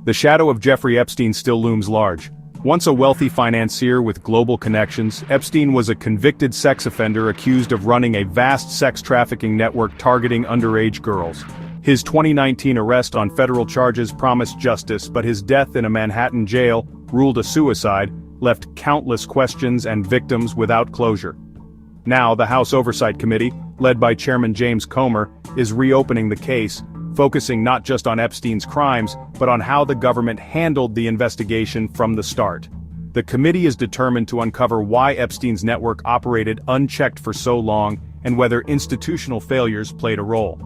The shadow of Jeffrey Epstein still looms large. Once a wealthy financier with global connections, Epstein was a convicted sex offender accused of running a vast sex trafficking network targeting underage girls. His 2019 arrest on federal charges promised justice, but his death in a Manhattan jail, ruled a suicide, left countless questions and victims without closure. Now, the House Oversight Committee, led by Chairman James Comer, is reopening the case, focusing not just on Epstein's crimes, but on how the government handled the investigation from the start. The committee is determined to uncover why Epstein's network operated unchecked for so long and whether institutional failures played a role.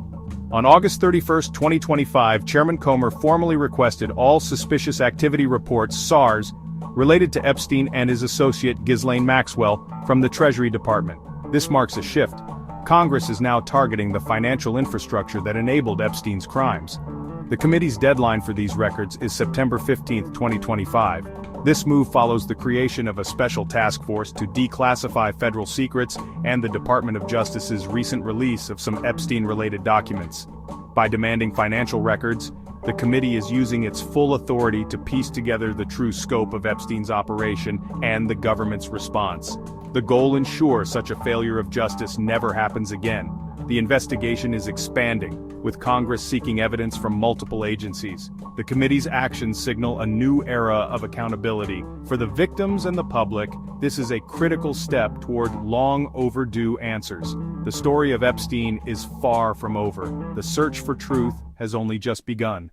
On August 31, 2025, Chairman Comer formally requested all suspicious activity reports (SARs) related to Epstein and his associate Ghislaine Maxwell from the Treasury Department. This marks a shift. Congress is now targeting the financial infrastructure that enabled Epstein's crimes. The committee's deadline for these records is September 15, 2025. This move follows the creation of a special task force to declassify federal secrets and the Department of Justice's recent release of some Epstein-related documents. By demanding financial records, the committee is using its full authority to piece together the true scope of Epstein's operation and the government's response. The goal ensures such a failure of justice never happens again. The investigation is expanding, with Congress seeking evidence from multiple agencies. The committee's actions signal a new era of accountability. For the victims and the public, this is a critical step toward long overdue answers. The story of Epstein is far from over. The search for truth has only just begun.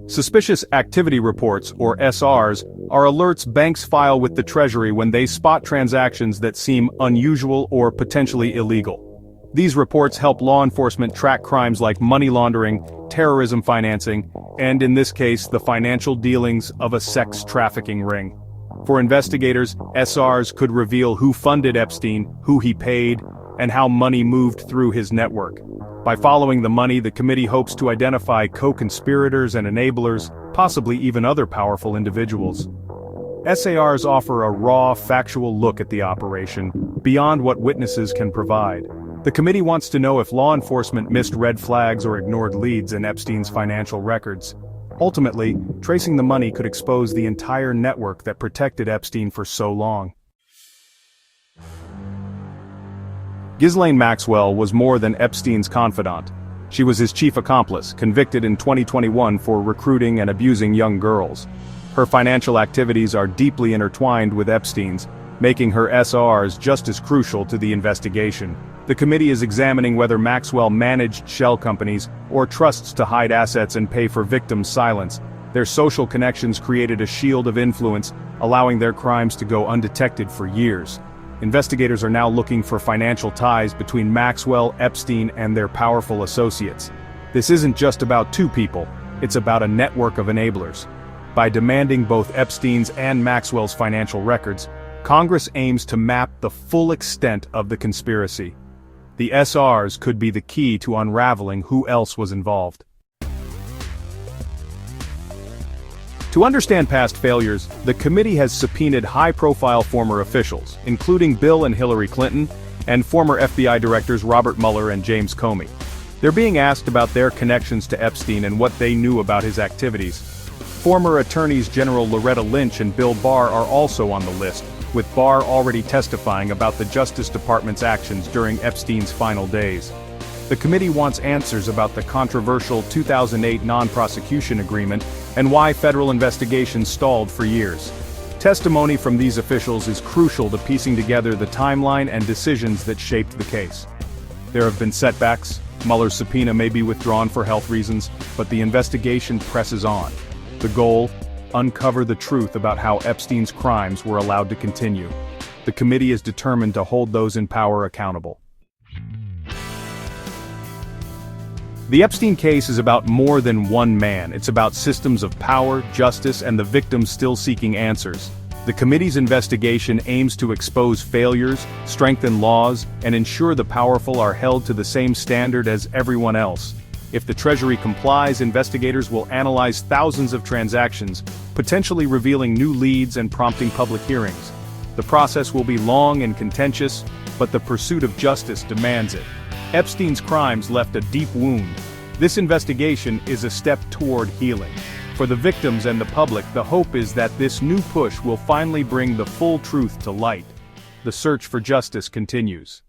Suspicious activity reports, or SRs, are alerts banks file with the Treasury when they spot transactions that seem unusual or potentially illegal. These reports help law enforcement track crimes like money laundering, terrorism financing, and in this case, the financial dealings of a sex trafficking ring. For investigators, SRs could reveal who funded Epstein, who he paid, and how money moved through his network. By following the money, the committee hopes to identify co-conspirators and enablers, possibly even other powerful individuals. SARs offer a raw, factual look at the operation, beyond what witnesses can provide. The committee wants to know if law enforcement missed red flags or ignored leads in Epstein's financial records. Ultimately, tracing the money could expose the entire network that protected Epstein for so long. Ghislaine Maxwell was more than Epstein's confidant. She was his chief accomplice, convicted in 2021 for recruiting and abusing young girls. Her financial activities are deeply intertwined with Epstein's, making her SRs just as crucial to the investigation. The committee is examining whether Maxwell managed shell companies or trusts to hide assets and pay for victims' silence. Their social connections created a shield of influence, allowing their crimes to go undetected for years. Investigators are now looking for financial ties between Maxwell, Epstein, and their powerful associates. This isn't just about two people, it's about a network of enablers. By demanding both Epstein's and Maxwell's financial records, Congress aims to map the full extent of the conspiracy. The SRs could be the key to unraveling who else was involved. To understand past failures, the committee has subpoenaed high-profile former officials, including Bill and Hillary Clinton, and former FBI directors Robert Mueller and James Comey. They're being asked about their connections to Epstein and what they knew about his activities. Former Attorneys General Loretta Lynch and Bill Barr are also on the list, with Barr already testifying about the Justice Department's actions during Epstein's final days. The committee wants answers about the controversial 2008 non-prosecution agreement and why federal investigations stalled for years. Testimony from these officials is crucial to piecing together the timeline and decisions that shaped the case. There have been setbacks. Mueller's subpoena may be withdrawn for health reasons, but the investigation presses on. The goal? Uncover the truth about how Epstein's crimes were allowed to continue. The committee is determined to hold those in power accountable. The Epstein case is about more than one man. It's about systems of power, justice, and the victims still seeking answers. The committee's investigation aims to expose failures, strengthen laws, and ensure the powerful are held to the same standard as everyone else. If the Treasury complies, investigators will analyze thousands of transactions, potentially revealing new leads and prompting public hearings. The process will be long and contentious, but the pursuit of justice demands it. Epstein's crimes left a deep wound. This investigation is a step toward healing. For the victims and the public, the hope is that this new push will finally bring the full truth to light. The search for justice continues.